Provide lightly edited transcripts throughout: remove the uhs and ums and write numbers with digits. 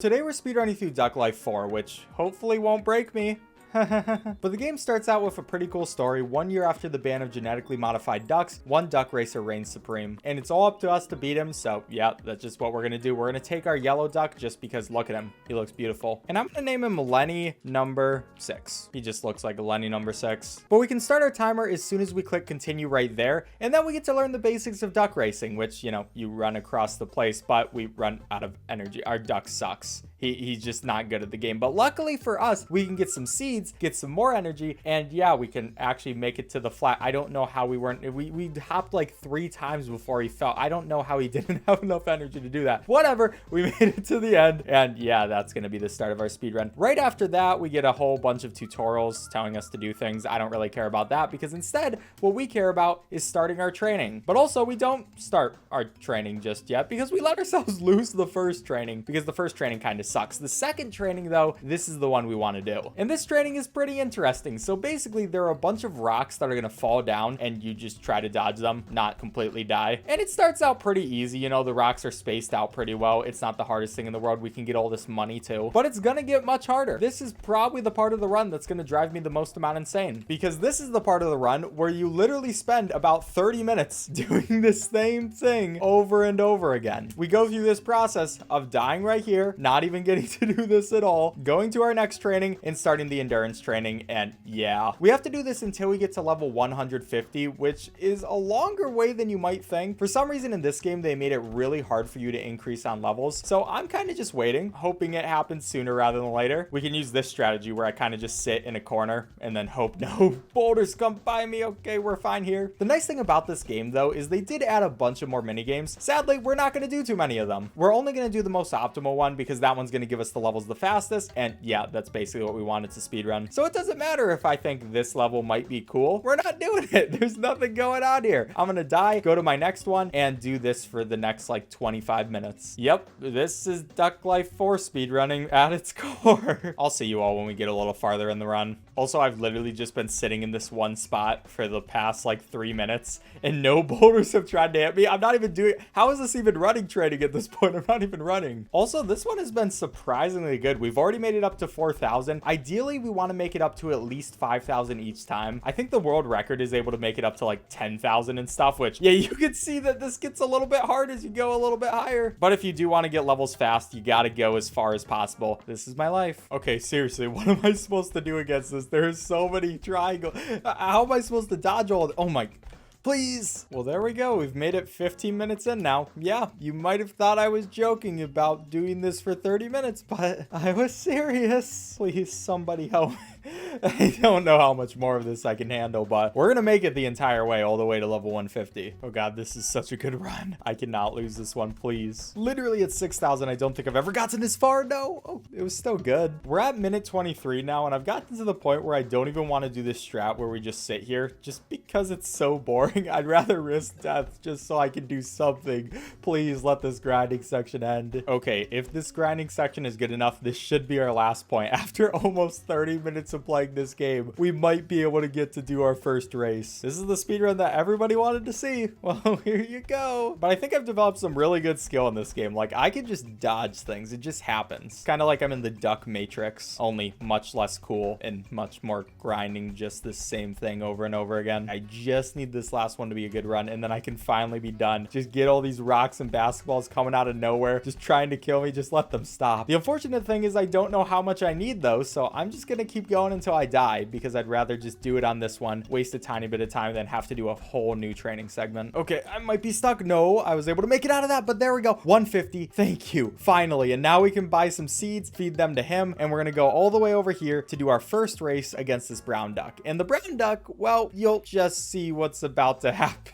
Today we're speedrunning through Duck Life 4, which hopefully won't break me. But the game starts out with a pretty cool story. 1 year after the ban of genetically modified ducks, one duck racer reigns supreme. And it's all up to us to beat him, so yeah, that's just what we're gonna do. We're gonna take our yellow duck just because look at him. He looks beautiful. And I'm gonna name him Lenny number 6. He just looks like a Lenny number 6. But we can start our timer as soon as we click continue right there. And then we get to learn the basics of duck racing, which, you know, you run across the place, but we run out of energy. Our duck sucks. He's just not good at the game. But luckily for us, we can get some seeds, get some more energy, and yeah, we can actually make it to the flat. I don't know how we hopped like 3 times before he fell. I don't know how he didn't have enough energy to do that. Whatever, we made it to the end, and yeah, that's gonna be the start of our speed run. Right after that, we get a whole bunch of tutorials telling us to do things. I don't really care about that because instead, what we care about is starting our training. But also, we don't start our training just yet because we let ourselves lose the first training because the first training kind of sucks. The second training though, this is the one we want to do. And this training is pretty interesting. So basically there are a bunch of rocks that are going to fall down and you just try to dodge them, not completely die. And it starts out pretty easy. You know, the rocks are spaced out pretty well. It's not the hardest thing in the world. We can get all this money too, but it's going to get much harder. This is probably the part of the run that's going to drive me the most amount insane because this is the part of the run where you literally spend about 30 minutes doing the same thing over and over again. We go through this process of dying right here, not even getting to do this at all, going to our next training and starting the endurance training. And yeah, we have to do this until we get to level 150, which is a longer way than you might think. For some reason in this game, they made it really hard for you to increase on levels. So I'm kind of just waiting, hoping it happens sooner rather than later. We can use this strategy where I kind of just sit in a corner and then hope no boulders come by me. Okay, we're fine here. The nice thing about this game though, is they did add a bunch of more mini games. Sadly, we're not going to do too many of them. We're only going to do the most optimal one because that one's going to give us the levels the fastest. And yeah, that's basically what we wanted to speedrun. So it doesn't matter if I think this level might be cool. We're not doing it. There's nothing going on here. I'm gonna die, go to my next one, and do this for the next like 25 minutes. Yep, this is Duck Life 4 speedrunning at its core. I'll see you all when we get a little farther in the run. Also, I've literally just been sitting in this one spot for the past like 3 minutes, and no boulders have tried to hit me. I'm not even doing... How is this even running training at this point? I'm not even running. Also, this one has been surprisingly good. We've already made it up to 4,000. Ideally, we want to make it up to at least 5,000 each time. I think the world record is able to make it up to like 10,000 and stuff, which, yeah, you can see that this gets a little bit hard as you go a little bit higher. But if you do want to get levels fast, you got to go as far as possible. This is my life. Okay, seriously, what am I supposed to do against this? There's so many triangles. How am I supposed to dodge all of oh my... Please. Well, there we go. We've made it 15 minutes in now. Yeah, you might have thought I was joking about doing this for 30 minutes, but I was serious. Please, somebody help. I don't know how much more of this I can handle, but we're gonna make it the entire way all the way to level 150. Oh god, this is such a good run. I cannot lose this one, please. Literally at 6,000, I don't think I've ever gotten this far. No. Oh, it was still good. We're at minute 23 now, and I've gotten to the point where I don't even want to do this strat where we just sit here just because it's so boring. I'd rather risk death just so I can do something. Please let this grinding section end. Okay, if this grinding section is good enough, this should be our last point. After almost 30 minutes of playing this game, we might be able to get to do our first race. This is the speedrun that everybody wanted to see. Well, here you go. But I think I've developed some really good skill in this game. Like, I can just dodge things. It just happens. Kind of like I'm in the Duck Matrix, only much less cool and much more grinding just the same thing over and over again. I just need this last one to be a good run, and then I can finally be done. Just get all these rocks and basketballs coming out of nowhere, just trying to kill me. Just let them stop. The unfortunate thing is I don't know how much I need though, so I'm just gonna keep going until I die because I'd rather just do it on this one, waste a tiny bit of time than have to do a whole new training segment. Okay, I might be stuck. No, I was able to make it out of that, but there we go. 150. Thank you. Finally. And now we can buy some seeds, feed them to him, and we're gonna go all the way over here to do our first race against this brown duck. And the brown duck, well, you'll just see what's about to happen.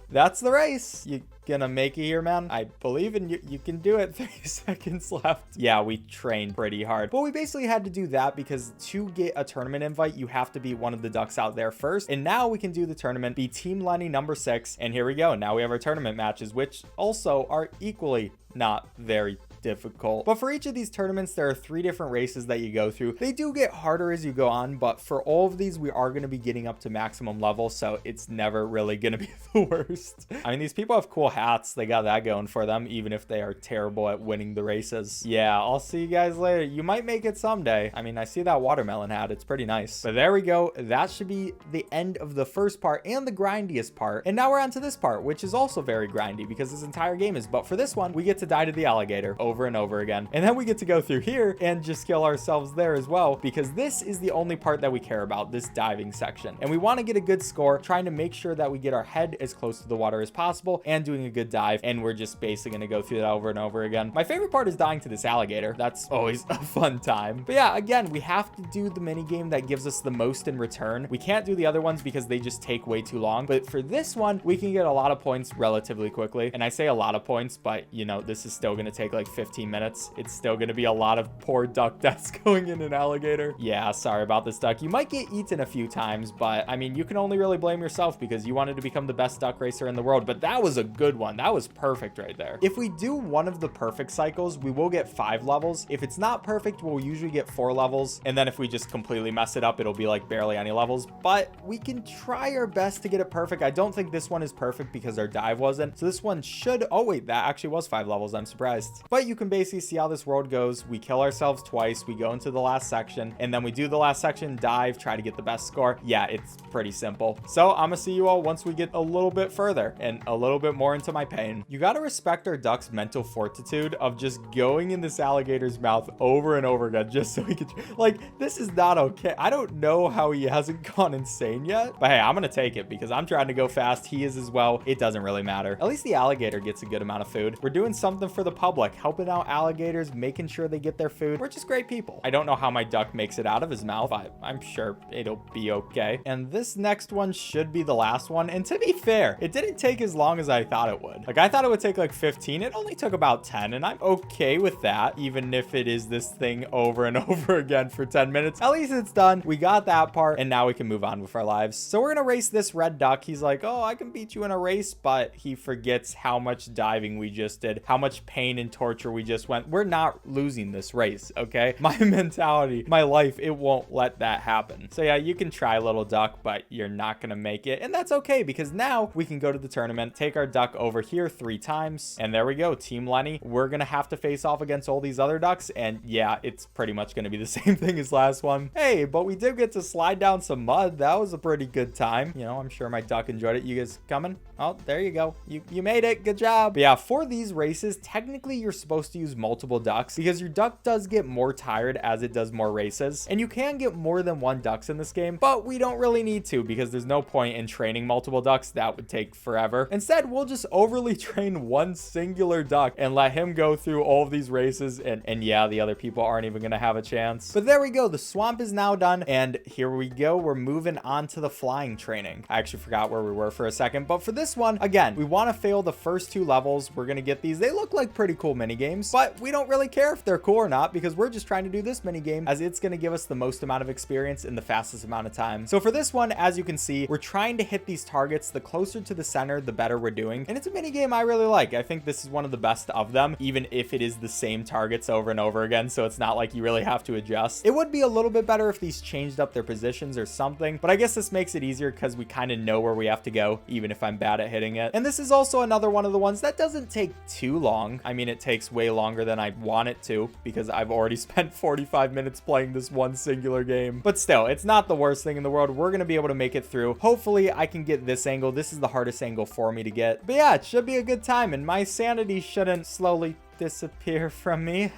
That's the race. You gonna make it here, man? I believe in you. You can do it. 30 seconds left. Yeah, we trained pretty hard, but we basically had to do that because to get a tournament invite, you have to be one of the ducks out there first. And now we can do the tournament, be Team Lenny number 6. And here we go. Now we have our tournament matches, which also are equally not very difficult. But for each of these tournaments, there are 3 different races that you go through. They do get harder as you go on, but for all of these, we are going to be getting up to maximum level, so it's never really going to be the worst. I mean, these people have cool hats. They got that going for them, even if they are terrible at winning the races. Yeah, I'll see you guys later. You might make it someday. I mean, I see that watermelon hat. It's pretty nice. But there we go. That should be the end of the first part and the grindiest part. And now we're on to this part, which is also very grindy because this entire game is. But for this one, we get to die to the alligator over and over again. And then we get to go through here and just kill ourselves there as well, because this is the only part that we care about, this diving section. And we want to get a good score, trying to make sure that we get our head as close to the water as possible and doing a good dive. And we're just basically going to go through that over and over again. My favorite part is dying to this alligator. That's always a fun time. But yeah, again, we have to do the mini game that gives us the most in return. We can't do the other ones because they just take way too long. But for this one, we can get a lot of points relatively quickly. And I say a lot of points, but you know, this is still going to take like 15 minutes. It's still going to be a lot of poor duck deaths going in an alligator. Yeah, sorry about this duck. You might get eaten a few times, but I mean, you can only really blame yourself because you wanted to become the best duck racer in the world. But that was a good one. That was perfect right there. If we do one of the perfect cycles, we will get 5 levels. If it's not perfect, we'll usually get 4 levels. And then if we just completely mess it up, it'll be like barely any levels. But we can try our best to get it perfect. I don't think this one is perfect because our dive wasn't. So this one should... Oh wait, that actually was 5 levels. I'm surprised. But you can basically see how this world goes. We kill ourselves twice. We go into the last section, and then we do the last section, dive, try to get the best score. Yeah, it's pretty simple. So I'm gonna see you all once we get a little bit further and a little bit more into my pain. You gotta respect our duck's mental fortitude of just going in this alligator's mouth over and over again just so he can... Like, this is not okay. I don't know how he hasn't gone insane yet, but hey, I'm gonna take it because I'm trying to go fast. He is as well. It doesn't really matter. At least the alligator gets a good amount of food. We're doing something for the public, helping out alligators, making sure they get their food. We're just great people. I don't know how my duck makes it out of his mouth. I'm sure it'll be okay. And this next one should be the last one. And to be fair, it didn't take as long as I thought it would. Like, I thought it would take like 15. It only took about 10, and I'm okay with that, even if it is this thing over and over again for 10 minutes. At least it's done. We got that part, and now we can move on with our lives. So we're gonna race this red duck. He's like, oh, I can beat you in a race, but he forgets how much diving we just did, how much pain and torture we just went. We're not losing this race, okay? My mentality, my life, it won't let that happen. So yeah, you can try, little duck, but you're not gonna make it, and that's okay because now we can go to the tournament, take our duck over here 3 times, and there we go. Team Lenny, we're gonna have to face off against all these other ducks, and yeah, it's pretty much gonna be the same thing as last one. Hey, but we did get to slide down some mud. That was a pretty good time. You know, I'm sure my duck enjoyed it. You guys coming? Oh, there you go. You made it. Good job. But yeah, for these races, technically you're supposed to use multiple ducks because your duck does get more tired as it does more races, and you can get more than 1 ducks in this game, but we don't really need to because there's no point in training multiple ducks. That would take forever. Instead, we'll just overly train 1 singular duck and let him go through all of these races, and yeah, the other people aren't even gonna have a chance. But there we go. The swamp is now done, and here we go. We're moving on to the flying training. I actually forgot where we were for a second, but for this one, again, we want to fail the first 2 levels. We're gonna get these. They look like pretty cool mini games, but we don't really care if they're cool or not because we're just trying to do this mini game as it's gonna give us the most amount of experience in the fastest amount of time. So for this one, as you can see, we're trying to hit these targets. The closer to the center, the better we're doing, and it's a mini game I really like. I think this is one of the best of them, even if it is the same targets over and over again, so it's not like you really have to adjust. It would be a little bit better if these changed up their positions or something, but I guess this makes it easier because we kind of know where we have to go, even if I'm bad at hitting it. And this is also another one of the ones that doesn't take too long. I mean, it takes way longer than I want it to because I've already spent 45 minutes playing this one singular game, but still, it's not the worst thing in the world. We're gonna be able to make it through. Hopefully I can get this angle. This is the hardest angle for me to get, but yeah, it should be a good time, and my sanity shouldn't slowly disappear from me.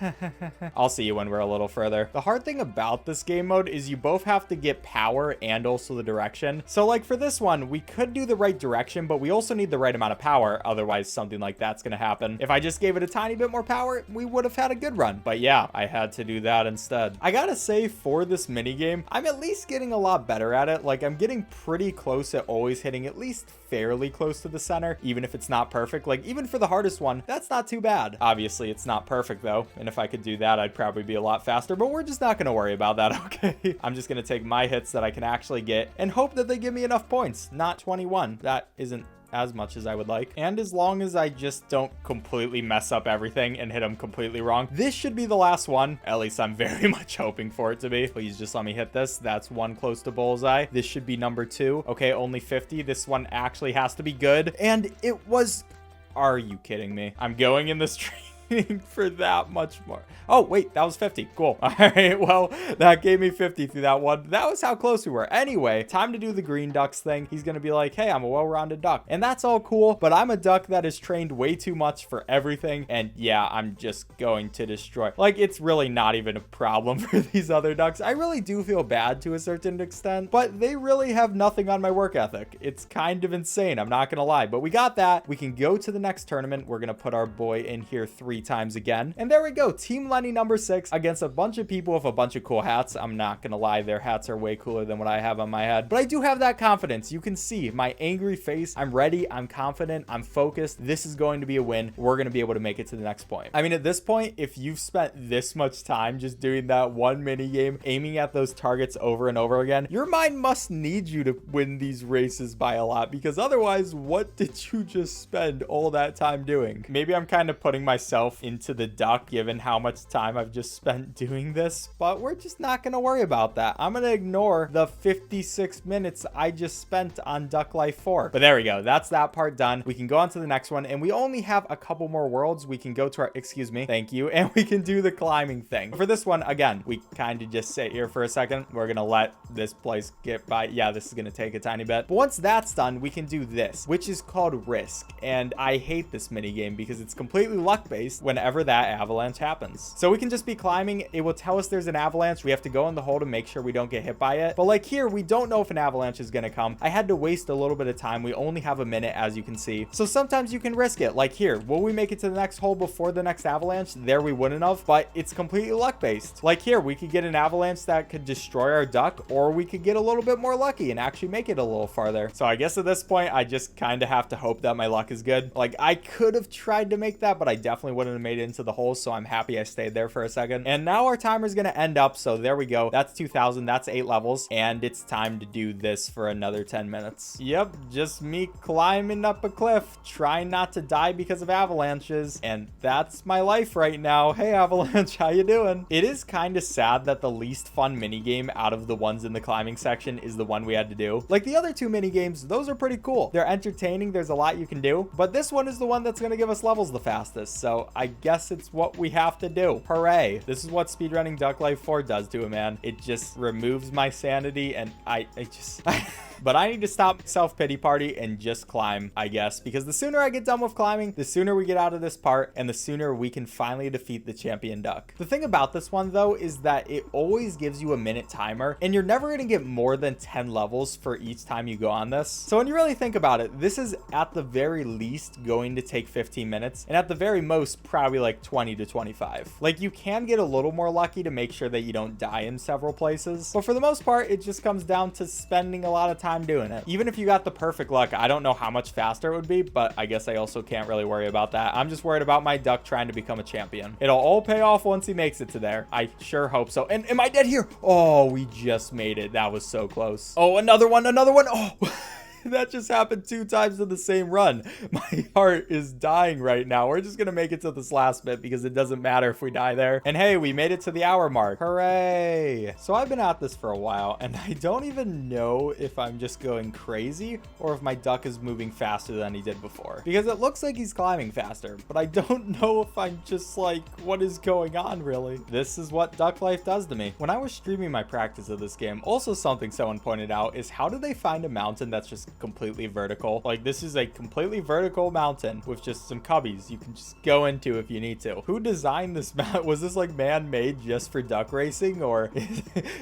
I'll see you when we're a little further. The hard thing about this game mode is you both have to get power and also the direction. So like for this one, we could do the right direction, but we also need the right amount of power. Otherwise, something like that's gonna happen. If I just gave it a tiny bit more power, we would have had a good run. But yeah, I had to do that instead. I gotta say, for this mini game, I'm at least getting a lot better at it. Like, I'm getting pretty close at always hitting at least fairly close to the center, even if it's not perfect. Like, even for the hardest one, that's not too bad. Obviously, it's not perfect though, and if I could do that, I'd probably be a lot faster, but we're just not going to worry about that, okay? I'm just going to take my hits that I can actually get and hope that they give me enough points. Not 21. That isn't as much as I would like. And as long as I just don't completely mess up everything and hit them completely wrong, this should be the last one. At least I'm very much hoping for it to be. Please just let me hit this. That's one close to bullseye. This should be number 2. Okay, only 50. This one actually has to be good. And it was... Are you kidding me? I'm going in this tree for that much more. Oh, wait, that was 50. Cool. All right, well, that gave me 50 through that one. That was how close we were. Anyway, time to do the green ducks thing. He's going to be like, hey, I'm a well-rounded duck. And that's all cool, but I'm a duck that is trained way too much for everything. And yeah, I'm just going to destroy. Like, it's really not even a problem for these other ducks. I really do feel bad to a certain extent, but they really have nothing on my work ethic. It's kind of insane. I'm not going to lie, but we got that. We can go to the next tournament. We're going to put our boy in here 3 times again. And there we go. Team Lenny number 6 against a bunch of people with a bunch of cool hats. I'm not gonna lie, their hats are way cooler than what I have on my head, but I do have that confidence. You can see my angry face. I'm ready. I'm confident. I'm focused. This is going to be a win. We're gonna be able to make it to the next point. I mean, at this point, if you've spent this much time just doing that one mini game, aiming at those targets over and over again, your mind must need you to win these races by a lot, because otherwise, what did you just spend all that time doing? Maybe I'm kind of putting myself into the duck given how much time I've just spent doing this, but we're just not going to worry about that. I'm going to ignore the 56 minutes I just spent on Duck Life 4. But there we go. That's that part done. We can go on to the next one, and we only have a couple more worlds. We can go to our, excuse me, thank you, and we can do the climbing thing. For this one, again, we kind of just sit here for a second. We're going to let this place get by. Yeah, this is going to take a tiny bit. But once that's done, we can do this, which is called Risk. And I hate this mini game because it's completely luck-based whenever that avalanche happens. So we can just be climbing. It will tell us there's an avalanche. We have to go in the hole to make sure we don't get hit by it. But like here, we don't know if an avalanche is going to come. I had to waste a little bit of time. We only have a minute, as you can see. So sometimes you can risk it. Like here, will we make it to the next hole before the next avalanche? There we wouldn't have, but it's completely luck-based. Like here, we could get an avalanche that could destroy our duck, or we could get a little bit more lucky and actually make it a little farther. So I guess at this point, I just kind of have to hope that my luck is good. Like I could have tried to make that, but I definitely wouldn't have made it into the hole. So I'm happy I stayed there for a second. And now our timer is going to end up. So there we go. That's 2000. That's 8 levels. And it's time to do this for another 10 minutes. Yep. Just me climbing up a cliff, trying not to die because of avalanches. And that's my life right now. Hey, avalanche, how you doing? It is kind of sad that the least fun mini game out of the ones in the climbing section is the one we had to do. Like the other 2 mini games, those are pretty cool. They're entertaining. There's a lot you can do, but this one is the one that's going to give us levels the fastest. So I guess it's what we have to do. Hooray. This is what speedrunning Duck Life 4 does to a man. It just removes my sanity, and I just... But I need to stop self-pity party and just climb, I guess, because the sooner I get done with climbing, the sooner we get out of this part, and the sooner we can finally defeat the champion duck. The thing about this one, though, is that it always gives you a minute timer, and you're never going to get more than 10 levels for each time you go on this. So when you really think about it, this is at the very least going to take 15 minutes, and at the very most, probably like 20 to 25. Like, you can get a little more lucky to make sure that you don't die in several places, but for the most part, it just comes down to spending a lot of time doing it. Even if you got the perfect luck, I don't know how much faster it would be, but I guess I also can't really worry about that. I'm just worried about my duck trying to become a champion. It'll all pay off once he makes it to there. I sure hope so. And am I dead here? Oh, we just made it. That was so close. Oh, another one, another one. Oh, that just happened 2 times in the same run. My heart is dying right now. We're just gonna make it to this last bit because it doesn't matter if we die there. And hey, we made it to the hour mark. Hooray. So I've been at this for a while, and I don't even know if I'm just going crazy or if my duck is moving faster than he did before, because it looks like he's climbing faster, but I don't know if I'm just like, what is going on really? This is what Duck Life does to me. When I was streaming my practice of this game, also something someone pointed out is, how do they find a mountain that's just completely vertical? Like, this is a completely vertical mountain with just some cubbies you can just go into if you need to. Who designed this mountain? Was this like man-made just for duck racing, or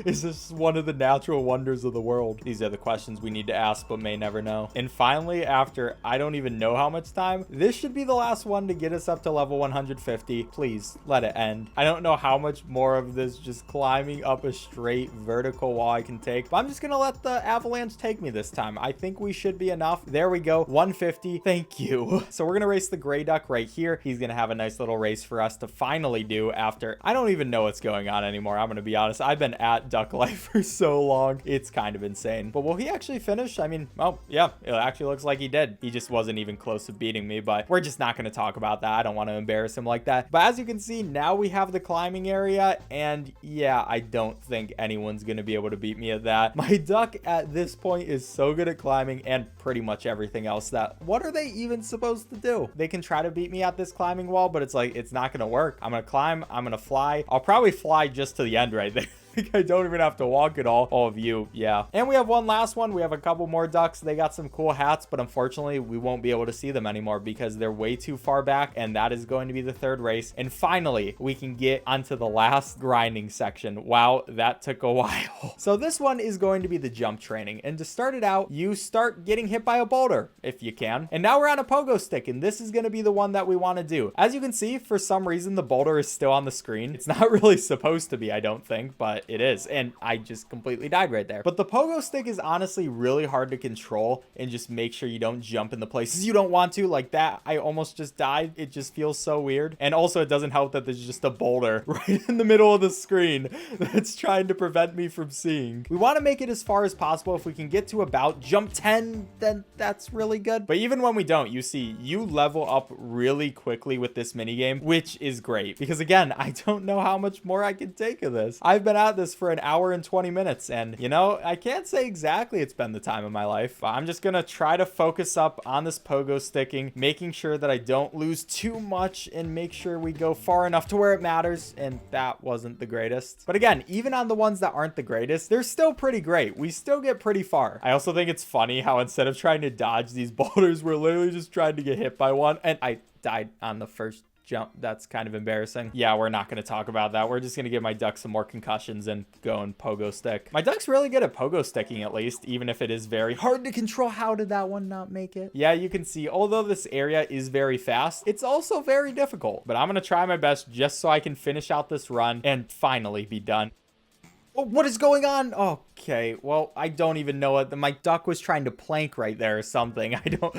is this one of the natural wonders of the world? These are the questions we need to ask but may never know. And finally, after I don't even know how much time, this should be the last one to get us up to level 150. Please let it end. I don't know how much more of this just climbing up a straight vertical wall I can take, but I'm just gonna let the avalanche take me this time. I think we should be enough. There we go. 150. Thank you. So we're going to race the gray duck right here. He's going to have a nice little race for us to finally do after. I don't even know what's going on anymore. I'm going to be honest. I've been at Duck Life for so long. It's kind of insane. But will he actually finish? I mean, oh, yeah, it actually looks like he did. He just wasn't even close to beating me, but we're just not going to talk about that. I don't want to embarrass him like that. But as you can see, now we have the climbing area. And yeah, I don't think anyone's going to be able to beat me at that. My duck at this point is so good at climbing and pretty much everything else that what are they even supposed to do? They can try to beat me at this climbing wall, but it's like, it's not going to work. I'm going to climb. I'm going to fly. I'll probably fly just to the end right there. I don't even have to walk at all. All of you, yeah. And we have one last one. We have a couple more ducks. They got some cool hats, but unfortunately, we won't be able to see them anymore because they're way too far back, and that is going to be the third race. And finally, we can get onto the last grinding section. Wow, that took a while. So this one is going to be the jump training. And to start it out, you start getting hit by a boulder, if you can. And now we're on a pogo stick, and this is going to be the one that we want to do. As you can see, for some reason, the boulder is still on the screen. It's not really supposed to be, I don't think, but it is, and I just completely died right there. But the pogo stick is honestly really hard to control and just make sure you don't jump in the places you don't want to. Like that, I almost just died. It just feels so weird. And also it doesn't help that there's just a boulder right in the middle of the screen that's trying to prevent me from seeing. We want to make it as far as possible. If we can get to about jump 10, then that's really good. But even when we don't, you see, you level up really quickly with this mini game, which is great because again, I don't know how much more I can take of this. I've been at this for an hour and 20 minutes. And you know, I can't say exactly it's been the time of my life. I'm just going to try to focus up on this pogo sticking, making sure that I don't lose too much and make sure we go far enough to where it matters. And that wasn't the greatest. But again, even on the ones that aren't the greatest, they're still pretty great. We still get pretty far. I also think it's funny how instead of trying to dodge these boulders, we're literally just trying to get hit by one. And I died on the first jump. That's kind of embarrassing. Yeah, we're not going to talk about that. We're just going to give my duck some more concussions and go and pogo stick. My duck's really good at pogo sticking, at least, even if it is very hard to control. How did that one not make it? Yeah, you can see, although this area is very fast, it's also very difficult. But I'm going to try my best just so I can finish out this run and finally be done. Oh, what is going on? Okay, well, I don't even know what my duck was trying to plank right there or something. I don't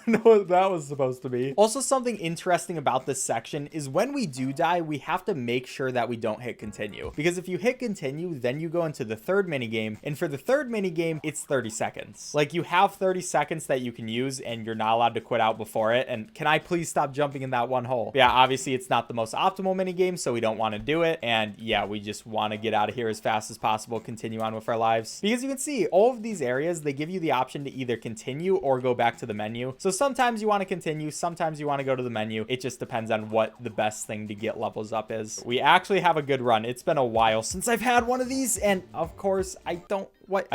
know what that was supposed to be. Also, something interesting about this section is when we do die, we have to make sure that we don't hit continue. Because if you hit continue, then you go into the third mini game. And for the third mini game, it's 30 seconds. Like you have 30 seconds that you can use and you're not allowed to quit out before it. And can I please stop jumping in that one hole? Yeah, obviously it's not the most optimal mini game, so we don't want to do it. And yeah, we just want to get out of here as fast as possible, continue on with our lives. Because you can see all of these areas, they give you the option to either continue or go back to the menu. So sometimes you want to continue, sometimes you want to go to the menu. It just depends on what the best thing to get levels up is. We actually have a good run. It's been a while since I've had one of these, and of course I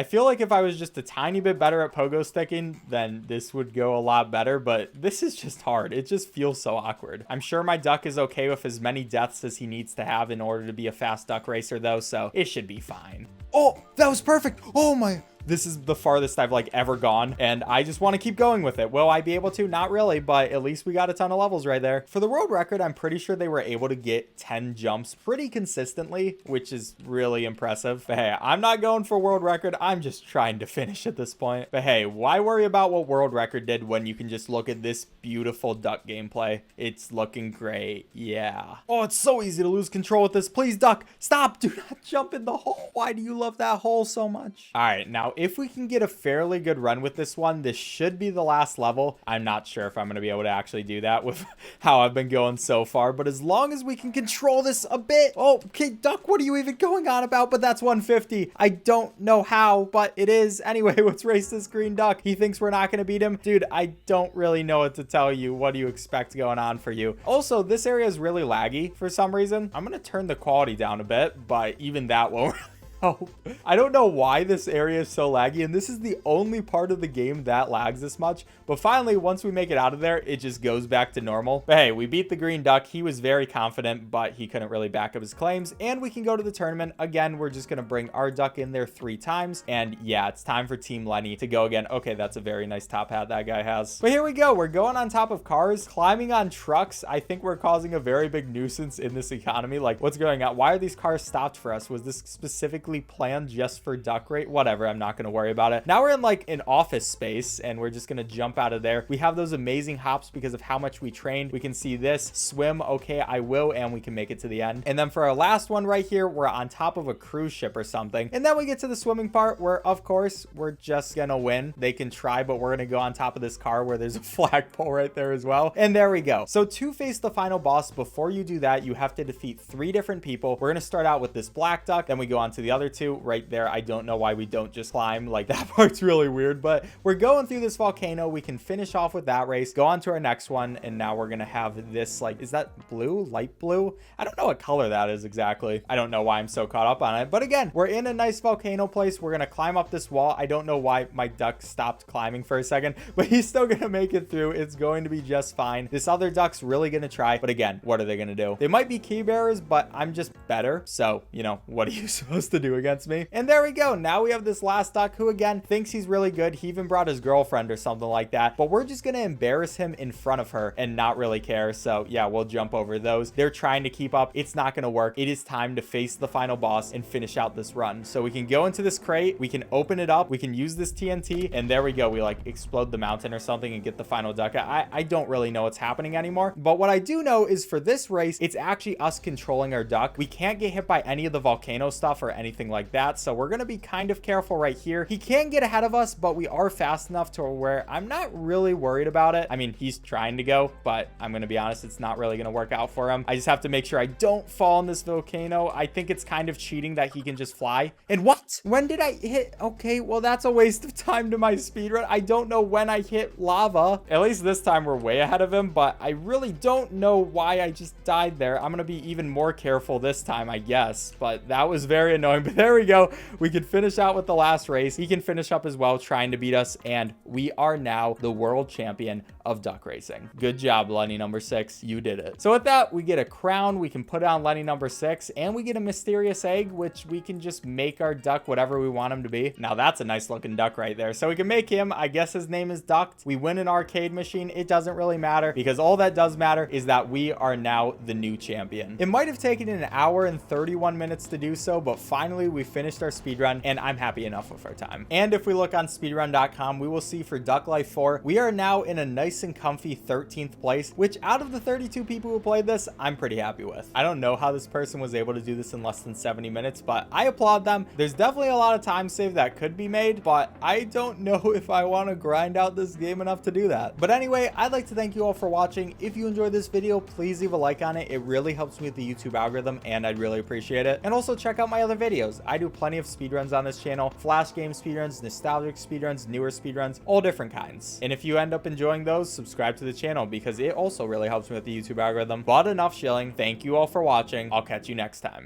feel like if I was just a tiny bit better at pogo sticking, then this would go a lot better, but this is just hard. It just feels so awkward. I'm sure my duck is okay with as many deaths as he needs to have in order to be a fast duck racer though, so it should be fine. Oh, that was perfect. Oh my. This is the farthest I've like ever gone, and I just want to keep going with it. Will I be able to? Not really, but at least we got a ton of levels right there. For the world record, I'm pretty sure they were able to get 10 jumps pretty consistently, which is really impressive. But hey, I'm not going for world record. I'm just trying to finish at this point. But hey, why worry about what world record did when you can just look at this beautiful duck gameplay? It's looking great. Yeah. Oh, it's so easy to lose control with this. Please, duck, stop. Do not jump in the hole. Why do you love that hole so much? All right, now if we can get a fairly good run with this one, this should be the last level. I'm not sure if I'm going to be able to actually do that with how I've been going so far, but as long as we can control this a bit. Oh, okay, duck, what are you even going on about? But that's 150. I don't know how, but it is. Anyway, let's race this green duck. He thinks we're not going to beat him. Dude, I don't really know what to tell you. What do you expect going on for you? Also, this area is really laggy for some reason. I'm going to turn the quality down a bit, but even that won't Oh, I don't know why this area is so laggy, and this is the only part of the game that lags this much, but finally, once we make it out of there, it just goes back to normal. But hey, we beat the green duck. He was very confident, but he couldn't really back up his claims, and we can go to the tournament. Again, we're just going to bring our duck in there 3 times, and yeah, it's time for Team Lenny to go again. Okay, that's a very nice top hat that guy has. But here we go. We're going on top of cars, climbing on trucks. I think we're causing a very big nuisance in this economy. Like, what's going on? Why are these cars stopped for us? Was this specifically specifically planned just for duck rate. Whatever, I'm not going to worry about it. Now we're in like an office space and we're just going to jump out of there. We have those amazing hops because of how much we trained. We can see this swim. Okay, I will, and we can make it to the end. And then for our last one right here, we're on top of a cruise ship or something. And then we get to the swimming part where, of course, we're just going to win. They can try, but we're going to go on top of this car where there's a flagpole right there as well. And there we go. So to face the final boss, before you do that, you have to defeat 3 different people. We're going to start out with this black duck. Then we go on to the other 2 right there. I don't know why we don't just climb. Like, that part's really weird, but we're going through this volcano. We can finish off with that race, go on to our next one. And now we're going to have this, like, is that blue? Light blue? I don't know what color that is exactly. I don't know why I'm so caught up on it. But again, we're in a nice volcano place. We're going to climb up this wall. I don't know why my duck stopped climbing for a second, but he's still going to make it through. It's going to be just fine. This other duck's really going to try. But again, what are they going to do? They might be key bearers, but I'm just better. So, you know, what are you supposed to do against me? And there we go. Now we have this last duck who, again, thinks he's really good. He even brought his girlfriend or something like that. But we're just going to embarrass him in front of her and not really care. So, yeah, we'll jump over those. They're trying to keep up. It's not going to work. It is time to face the final boss and finish out this run. So we can go into this crate. We can open it up. We can use this TNT. And there we go. We like explode the mountain or something and get the final duck. I don't really know what's happening anymore. But what I do know is for this race, it's actually us controlling our duck. We can't get hit by any of the volcano stuff or anything like that. So we're going to be kind of careful right here. He can get ahead of us, but we are fast enough to where I'm not really worried about it. I mean, he's trying to go, but I'm going to be honest, it's not really going to work out for him. I just have to make sure I don't fall in this volcano. I think it's kind of cheating that he can just fly. And what? When did I hit? Okay, well, that's a waste of time to my speedrun. I don't know when I hit lava. At least this time we're way ahead of him, but I really don't know why I just died there. I'm going to be even more careful this time, I guess, but that was very annoying. But there we go. We can finish out with the last race. He can finish up as well, trying to beat us, and we are now the world champion of duck racing. Good job, Lenny number 6. You did it. So with that, we get a crown. We can put on Lenny number 6, and we get a mysterious egg, which we can just make our duck whatever we want him to be. Now that's a nice looking duck right there. So we can make him, I guess his name is Ducked. We win an arcade machine. It doesn't really matter because all that does matter is that we are now the new champion. It might have taken an hour and 31 minutes to do so, but finally we finished our speedrun and I'm happy enough with our time. And if we look on speedrun.com, we will see for Duck Life 4, we are now in a nice and comfy 13th place, which out of the 32 people who played this, I'm pretty happy with. I don't know how this person was able to do this in less than 70 minutes, but I applaud them. There's definitely a lot of time save that could be made, but I don't know if I want to grind out this game enough to do that. But anyway, I'd like to thank you all for watching. If you enjoyed this video, please leave a like on it. It really helps me with the YouTube algorithm and I'd really appreciate it. And also check out my other videos. I do plenty of speedruns on this channel, flash game speedruns, nostalgic speedruns, newer speedruns, all different kinds. And if you end up enjoying those, subscribe to the channel because it also really helps me with the YouTube algorithm. But enough shilling. Thank you all for watching. I'll catch you next time.